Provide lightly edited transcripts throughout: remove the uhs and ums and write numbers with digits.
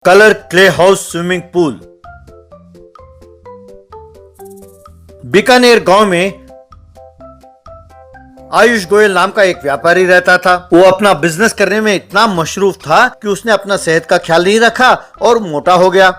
Colour clay house swimming pool. Bikaner गांव में आयुष गोयल नाम का एक व्यापारी रहता था। वो अपना बिजनेस करने में इतना मशरूफ था कि उसने अपना सेहत का ख्याल नहीं रखा और मोटा हो गया।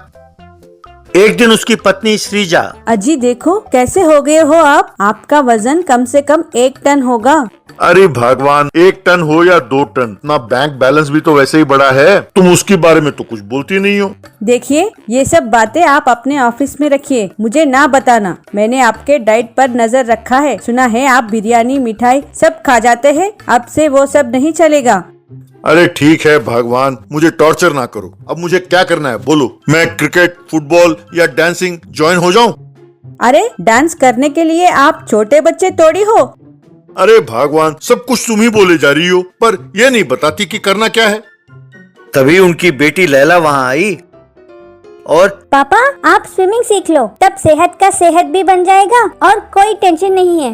एक दिन उसकी पत्नी श्रीजा, अजी देखो कैसे हो गए हो आप। आपका वजन कम से कम 1 टन होगा। अरे भगवान, 1 टन हो या 2 टन, अपना बैंक बैलेंस भी तो वैसे ही बड़ा है। तुम उसके बारे में तो कुछ बोलती नहीं हो। देखिए ये सब बातें आप अपने ऑफिस में रखिए, मुझे ना बताना। मैंने आपके डाइट पर नजर रखा है। सुना है आप बिरयानी मिठाई सब खा जाते हैं। अब से वो सब नहीं चलेगा। अरे ठीक है भगवान, मुझे टॉर्चर ना करो। अब मुझे क्या करना है बोलो। मैं क्रिकेट, फुटबॉल या डांसिंग ज्वाइन हो जाऊं? अरे डांस करने के लिए आप छोटे बच्चे थोड़ी हो। अरे भगवान, सब कुछ तुम ही बोले जा रही हो, पर यह नहीं बताती कि करना क्या है। तभी उनकी बेटी लैला वहां आई और पापा आप स्विमिंग सीख लो, तब सेहत का सेहत भी बन जाएगा और कोई टेंशन नहीं है।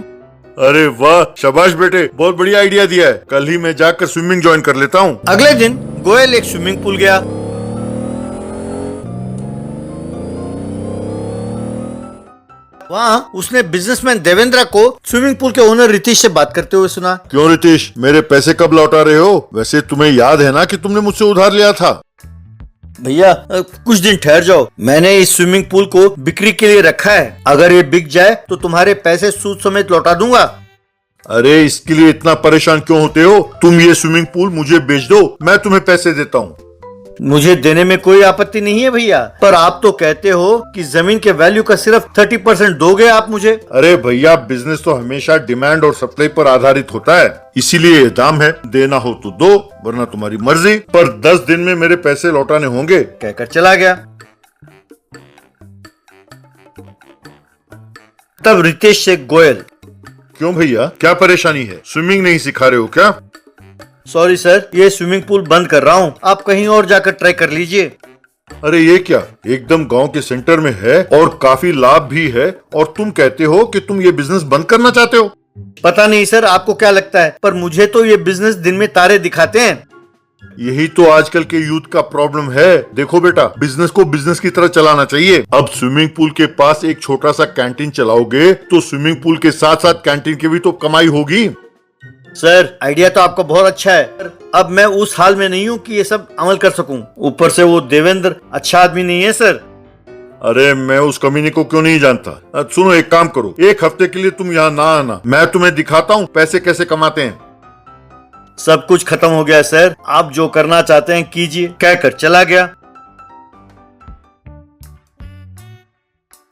अरे वाह, शाबाश बेटे, बहुत बढ़िया आइडिया दिया है। कल ही मैं जाकर स्विमिंग ज्वाइन कर लेता हूँ। अगले दिन गोयल एक स्विमिंग पूल गया। वहाँ उसने बिजनेसमैन देवेंद्र को स्विमिंग पूल के ओनर रितेश से बात करते हुए सुना। क्यों रितेश, मेरे पैसे कब लौटा रहे हो? वैसे तुम्हें याद है ना कि तुमने मुझसे उधार लिया था। भैया कुछ दिन ठहर जाओ, मैंने इस स्विमिंग पूल को बिक्री के लिए रखा है। अगर ये बिक जाए तो तुम्हारे पैसे सूद समेत लौटा दूंगा। अरे इसके लिए इतना परेशान क्यों होते हो? तुम ये स्विमिंग पूल मुझे बेच दो, मैं तुम्हें पैसे देता हूँ। मुझे देने में कोई आपत्ति नहीं है भैया, पर आप तो कहते हो कि जमीन के वैल्यू का सिर्फ 30% दोगे आप मुझे। अरे भैया, बिजनेस तो हमेशा डिमांड और सप्लाई पर आधारित होता है, इसीलिए ये दाम है। देना हो तो दो, वरना तुम्हारी मर्जी, पर 10 दिन में मेरे पैसे लौटाने होंगे। कहकर चला गया। तब रितेश से गोयल, क्यों भैया, क्या परेशानी है? स्विमिंग नहीं सिखा रहे हो क्या? सॉरी सर, ये स्विमिंग पूल बंद कर रहा हूँ, आप कहीं और जाकर ट्राई कर लीजिए। अरे ये क्या, एकदम गांव के सेंटर में है और काफी लाभ भी है, और तुम कहते हो कि तुम ये बिजनेस बंद करना चाहते हो? पता नहीं सर आपको क्या लगता है, पर मुझे तो ये बिजनेस दिन में तारे दिखाते हैं। यही तो आजकल के यूथ का प्रॉब्लम है। देखो बेटा, बिजनेस को बिजनेस की तरह चलाना चाहिए। अब स्विमिंग पूल के पास एक छोटा सा कैंटीन चलाओगे तो स्विमिंग पूल के साथ साथ कैंटीन की भी तो कमाई होगी। सर आइडिया तो आपका बहुत अच्छा है, अब मैं उस हाल में नहीं हूँ कि ये सब अमल कर सकूं। ऊपर से वो देवेंद्र अच्छा आदमी नहीं है सर। अरे मैं उस कमीने को क्यों नहीं जानता। सुनो, एक काम करो, 1 हफ्ते के लिए तुम यहाँ ना आना, मैं तुम्हें दिखाता हूँ पैसे कैसे कमाते हैं। सब कुछ खत्म हो गया सर, आप जो करना चाहते हैं कीजिए, कहकर चला गया।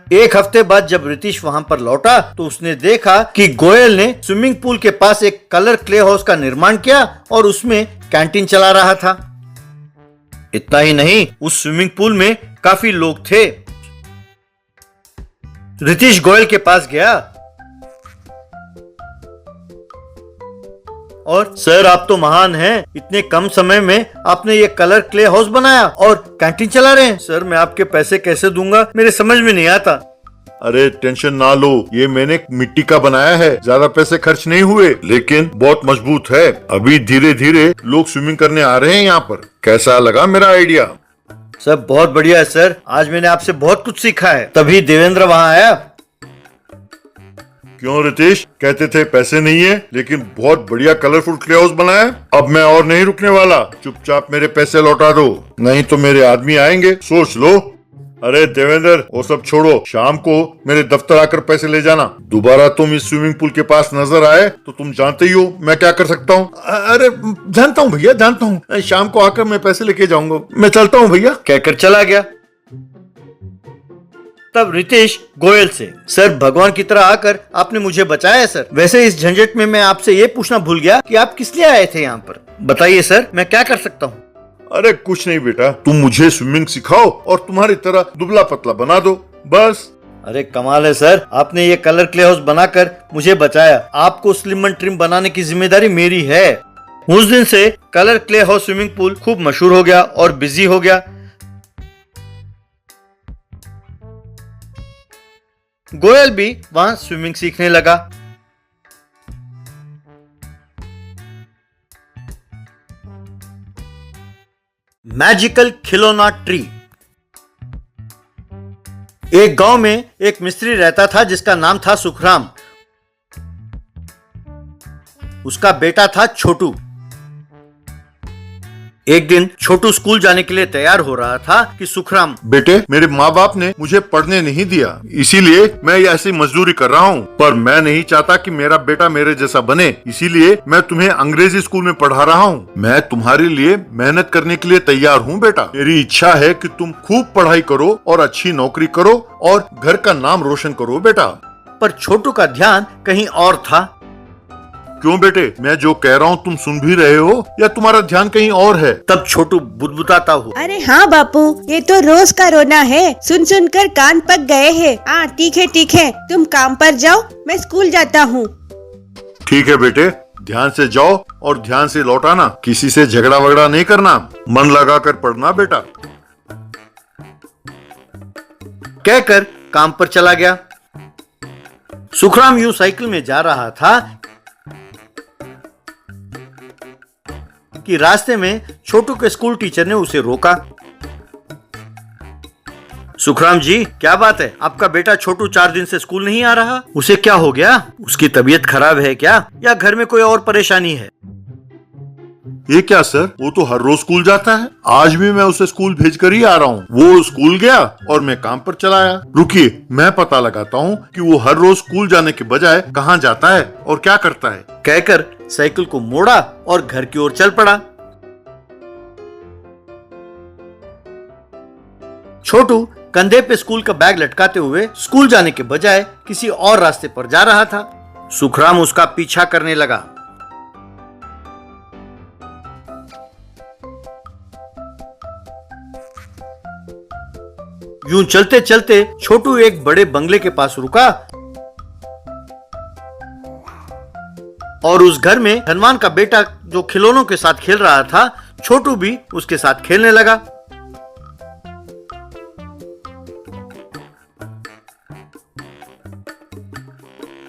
1 हफ्ते बाद जब रितेश वहां पर लौटा तो उसने देखा कि गोयल ने स्विमिंग पूल के पास एक कलर क्ले हाउस का निर्माण किया और उसमें कैंटीन चला रहा था। इतना ही नहीं, उस स्विमिंग पूल में काफी लोग थे। रितेश गोयल के पास गया और सर आप तो महान हैं, इतने कम समय में आपने ये कलर क्ले हाउस बनाया और कैंटीन चला रहे हैं। सर मैं आपके पैसे कैसे दूंगा, मेरे समझ में नहीं आता। अरे टेंशन ना लो, ये मैंने मिट्टी का बनाया है, ज्यादा पैसे खर्च नहीं हुए, लेकिन बहुत मजबूत है। अभी धीरे धीरे लोग स्विमिंग करने आ रहे हैं यहाँ पर। कैसा लगा मेरा आइडिया? सर बहुत बढ़िया है सर, आज मैंने आपसे बहुत कुछ सीखा है। तभी देवेंद्र वहां आया। क्यों रितेश, कहते थे पैसे नहीं है, लेकिन बहुत बढ़िया कलरफुल क्ले हाउस बनाया है। अब मैं और नहीं रुकने वाला, चुपचाप मेरे पैसे लौटा दो, नहीं तो मेरे आदमी आएंगे, सोच लो। अरे देवेंद्र, वो सब छोड़ो, शाम को मेरे दफ्तर आकर पैसे ले जाना। दोबारा तुम इस स्विमिंग पूल के पास नजर आए तो तुम जानते ही हो मैं क्या कर सकता हूँ। अरे जानता हूँ भैया, जानता हूँ, शाम को आकर मैं पैसे लेके जाऊंगा। मैं चलता हूँ भैया, कहकर चला गया। तब रितेश गोयल से, सर भगवान की तरह आकर आपने मुझे बचाया है सर। वैसे इस झंझट में मैं आपसे ये पूछना भूल गया कि आप किस लिए आए थे यहाँ पर। बताइए सर, मैं क्या कर सकता हूँ? अरे कुछ नहीं बेटा, तुम मुझे स्विमिंग सिखाओ और तुम्हारी तरह दुबला पतला बना दो, बस। अरे कमाल है सर, आपने ये कलर क्ले हाउस बनाकर मुझे बचाया। आपको स्लिम एंड ट्रिम बनाने की जिम्मेदारी मेरी है। उस दिन से colour clay house swimming pool खूब मशहूर हो गया और बिजी हो गया। गोयल भी वहां स्विमिंग सीखने लगा। मैजिकल खिलौना ट्री। एक गांव में एक मिस्त्री रहता था जिसका नाम था सुखराम। उसका बेटा था छोटू। एक दिन छोटू स्कूल जाने के लिए तैयार हो रहा था कि सुखराम, बेटे, मेरे माँ बाप ने मुझे पढ़ने नहीं दिया, इसीलिए मैं ऐसी मजदूरी कर रहा हूँ। पर मैं नहीं चाहता कि मेरा बेटा मेरे जैसा बने, इसीलिए मैं तुम्हें अंग्रेजी स्कूल में पढ़ा रहा हूँ। मैं तुम्हारे लिए मेहनत करने के लिए तैयार हूँ बेटा। मेरी इच्छा है कि तुम खूब पढ़ाई करो और अच्छी नौकरी करो और घर का नाम रोशन करो बेटा। पर छोटू का ध्यान कहीं और था। क्यों बेटे, मैं जो कह रहा हूँ तुम सुन भी रहे हो या तुम्हारा ध्यान कहीं और है? तब छोटू बुदबुदाता हुआ, अरे हाँ बापू, ये तो रोज का रोना है। सुन सुन कर कान पक गए हैं। हाँ ठीक है, तुम काम पर जाओ, मैं स्कूल जाता हूँ। ठीक है बेटे, ध्यान से जाओ और ध्यान से लौटाना। किसी से झगड़ा वगड़ा नहीं करना, मन लगा कर पढ़ना बेटा। कहकर काम पर चला गया। सुखराम यूं साइकिल में जा रहा था कि रास्ते में छोटू के स्कूल टीचर ने उसे रोका। सुखराम जी, क्या बात है? आपका बेटा छोटू 4 दिन से स्कूल नहीं आ रहा। उसे क्या हो गया? उसकी तबीयत खराब है क्या, या घर में कोई और परेशानी है? ये क्या सर, वो तो हर रोज स्कूल जाता है। आज भी मैं उसे स्कूल भेज कर ही आ रहा हूँ। वो स्कूल गया और मैं काम पर चला आया। रुकिए, मैं पता लगाता हूँ कि वो हर रोज स्कूल जाने के बजाय कहाँ जाता है और क्या करता है। कहकर साइकिल को मोड़ा और घर की ओर चल पड़ा। छोटू कंधे पे स्कूल का बैग लटकाते हुए स्कूल जाने के बजाय किसी और रास्ते पर जा रहा था। सुखराम उसका पीछा करने लगा। यूं चलते चलते छोटू एक बड़े बंगले के पास रुका और उस घर में धनवान का बेटा जो खिलौनों के साथ खेल रहा था, छोटू भी उसके साथ खेलने लगा।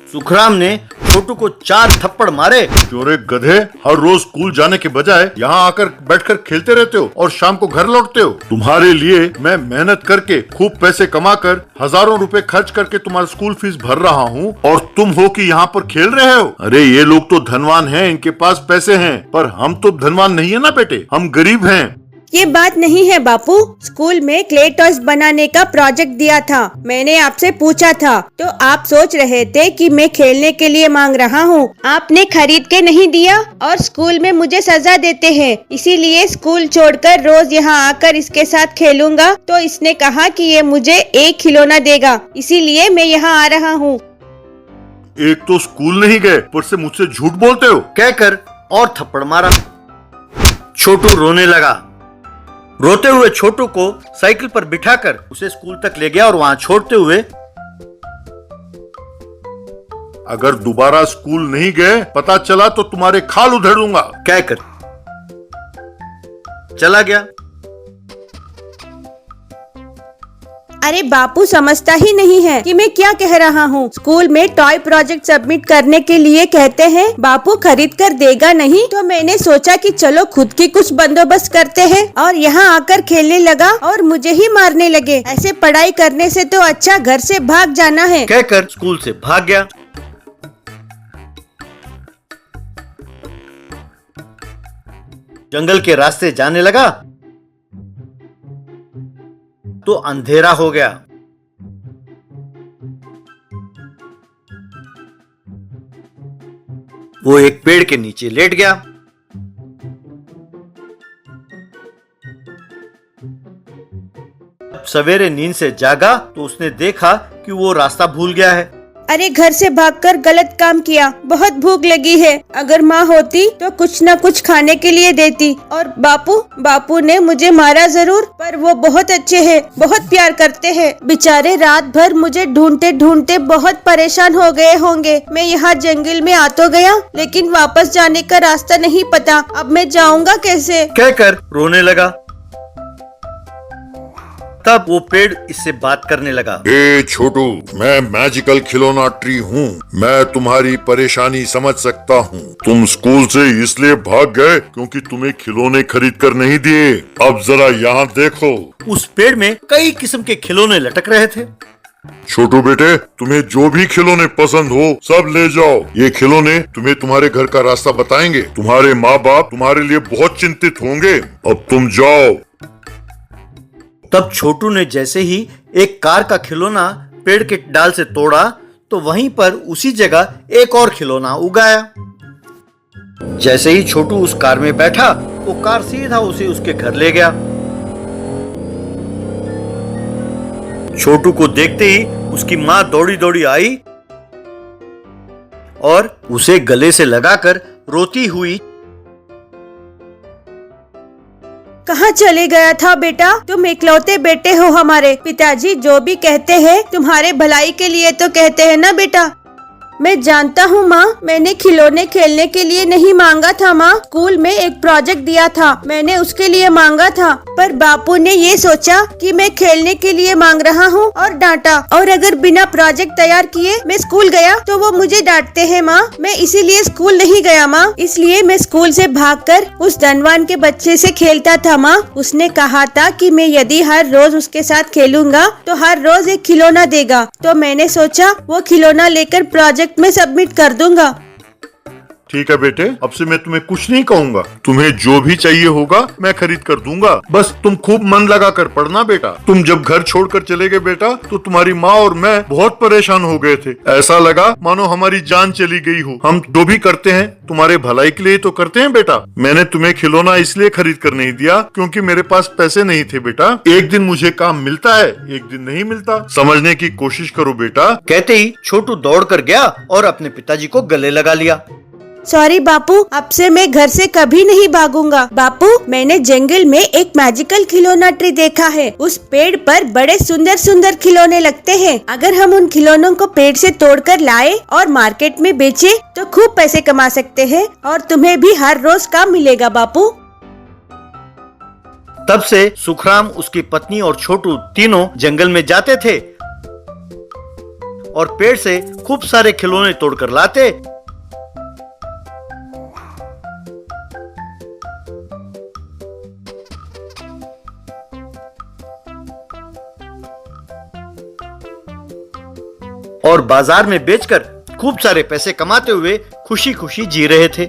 सुखराम ने छोटू को 4 थप्पड़ मारे। चोरे गधे, हर रोज स्कूल जाने के बजाय यहाँ आकर बैठकर खेलते रहते हो और शाम को घर लौटते हो। तुम्हारे लिए मैं मेहनत करके खूब पैसे कमाकर हजारों रुपए खर्च करके तुम्हारा स्कूल फीस भर रहा हूँ और तुम हो कि यहाँ पर खेल रहे हो। अरे ये लोग तो धनवान हैं, इनके पास पैसे हैं, पर हम तो धनवान नहीं है ना बेटे, हम गरीब हैं। ये बात नहीं है बापू। स्कूल में क्ले टॉयज बनाने का प्रोजेक्ट दिया था। मैंने आपसे पूछा था तो आप सोच रहे थे कि मैं खेलने के लिए मांग रहा हूँ। आपने खरीद के नहीं दिया और स्कूल में मुझे सजा देते हैं। इसीलिए स्कूल छोड़कर रोज यहाँ आकर इसके साथ खेलूंगा। तो इसने कहा कि ये मुझे एक खिलौना देगा, इसीलिए मैं यहाँ आ रहा हूँ। एक तो स्कूल नहीं गए, पर से मुझसे झूठ बोलते हो। कहकर और थप्पड़ मारा। छोटू रोने लगा। रोते हुए छोटू को साइकिल पर बिठाकर उसे स्कूल तक ले गया और वहां छोड़ते हुए, अगर दोबारा स्कूल नहीं गए, पता चला तो तुम्हारे खाल उधेड़ दूंगा। कहकर चला गया। अरे बापू समझता ही नहीं है कि मैं क्या कह रहा हूँ। स्कूल में टॉय प्रोजेक्ट सबमिट करने के लिए कहते हैं, बापू खरीद कर देगा नहीं। तो मैंने सोचा कि चलो खुद की कुछ बंदोबस्त करते हैं और यहाँ आकर खेलने लगा और मुझे ही मारने लगे। ऐसे पढ़ाई करने से तो अच्छा घर से भाग जाना है। कहकर स्कूल से भाग गया। जंगल के रास्ते जाने लगा तो अंधेरा हो गया। वो एक पेड़ के नीचे लेट गया। सवेरे नींद से जागा तो उसने देखा कि वो रास्ता भूल गया है। अरे घर से भागकर गलत काम किया। बहुत भूख लगी है। अगर माँ होती तो कुछ न कुछ खाने के लिए देती। और बापू ने मुझे मारा जरूर, पर वो बहुत अच्छे हैं, बहुत प्यार करते हैं। बेचारे रात भर मुझे ढूंढते ढूंढते बहुत परेशान हो गए होंगे। मैं यहाँ जंगल में आ तो गया, लेकिन वापस जाने का रास्ता नहीं पता। अब मैं जाऊँगा कैसे? कहकर रोने लगा। तब वो पेड़ इससे बात करने लगा। ए छोटू, मैं मैजिकल खिलौना ट्री हूँ। मैं तुम्हारी परेशानी समझ सकता हूँ। तुम स्कूल से इसलिए भाग गए क्योंकि तुम्हें खिलौने खरीद कर नहीं दिए। अब जरा यहाँ देखो। उस पेड़ में कई किस्म के खिलौने लटक रहे थे। छोटू बेटे, तुम्हें जो भी खिलौने पसंद हो सब ले जाओ। ये खिलौने तुम्हें तुम्हारे घर का रास्ता बताएंगे। तुम्हारे माँ बाप तुम्हारे लिए बहुत चिंतित होंगे। अब तुम जाओ। तब छोटू ने जैसे ही एक कार का खिलौना पेड़ के डाल से तोड़ा तो वहीं पर उसी जगह एक और खिलौना उगाया। जैसे ही छोटू उस कार में बैठा वो कार सीधा उसे उसके घर ले गया। छोटू को देखते ही उसकी माँ दौड़ी दौड़ी आई और उसे गले से लगाकर रोती हुई, कहाँ चले गया था बेटा? तुम इकलौते बेटे हो हमारे। पिताजी जो भी कहते हैं तुम्हारे भलाई के लिए तो कहते हैं ना बेटा। मैं जानता हूँ माँ, मैंने खिलौने खेलने के लिए नहीं मांगा था माँ। स्कूल में एक प्रोजेक्ट दिया था, मैंने उसके लिए मांगा था, पर बापू ने ये सोचा कि मैं खेलने के लिए मांग रहा हूँ और डांटा। और अगर बिना प्रोजेक्ट तैयार किए मैं स्कूल गया तो वो मुझे डांटते हैं माँ। मैं इसीलिए स्कूल नहीं गया माँ। इसलिए मैं स्कूल से भागकर उस धनवान के बच्चे से खेलता था माँ। उसने कहा था कि मैं यदि हर रोज उसके साथ खेलूंगा तो हर रोज एक खिलौना देगा। तो मैंने सोचा वो खिलौना लेकर प्रोजेक्ट में सबमिट कर दूंगा। ठीक है बेटे, अब से मैं तुम्हें कुछ नहीं कहूँगा। तुम्हें जो भी चाहिए होगा मैं खरीद कर दूंगा। बस तुम खूब मन लगा कर पढ़ना बेटा। तुम जब घर छोड़कर चले गए बेटा तो तुम्हारी माँ और मैं बहुत परेशान हो गए थे। ऐसा लगा मानो हमारी जान चली गई हो। हम जो भी करते हैं तुम्हारे भलाई के लिए तो करते हैं बेटा। मैंने तुम्हें खिलौना इसलिए खरीद कर नहीं दिया क्योंकि मेरे पास पैसे नहीं थे बेटा। एक दिन मुझे काम मिलता है, एक दिन नहीं मिलता। समझने की कोशिश करो बेटा। कहते ही छोटू दौड़ कर गया और अपने पिताजी को गले लगा लिया। सॉरी बापू, अब से मैं घर से कभी नहीं भागूंगा। बापू, मैंने जंगल में एक मैजिकल खिलौना ट्री देखा है। उस पेड़ पर बड़े सुंदर सुंदर खिलौने लगते हैं। अगर हम उन खिलौनों को पेड़ से तोड़कर लाए और मार्केट में बेचे तो खूब पैसे कमा सकते हैं और तुम्हें भी हर रोज काम मिलेगा बापू। तब से सुखराम, उसकी पत्नी और छोटू तीनों जंगल में जाते थे और पेड़ से खूब सारे खिलौने तोड़कर लाते। और बाजार में बेचकर खूब सारे पैसे कमाते हुए खुशी खुशी जी रहे थे।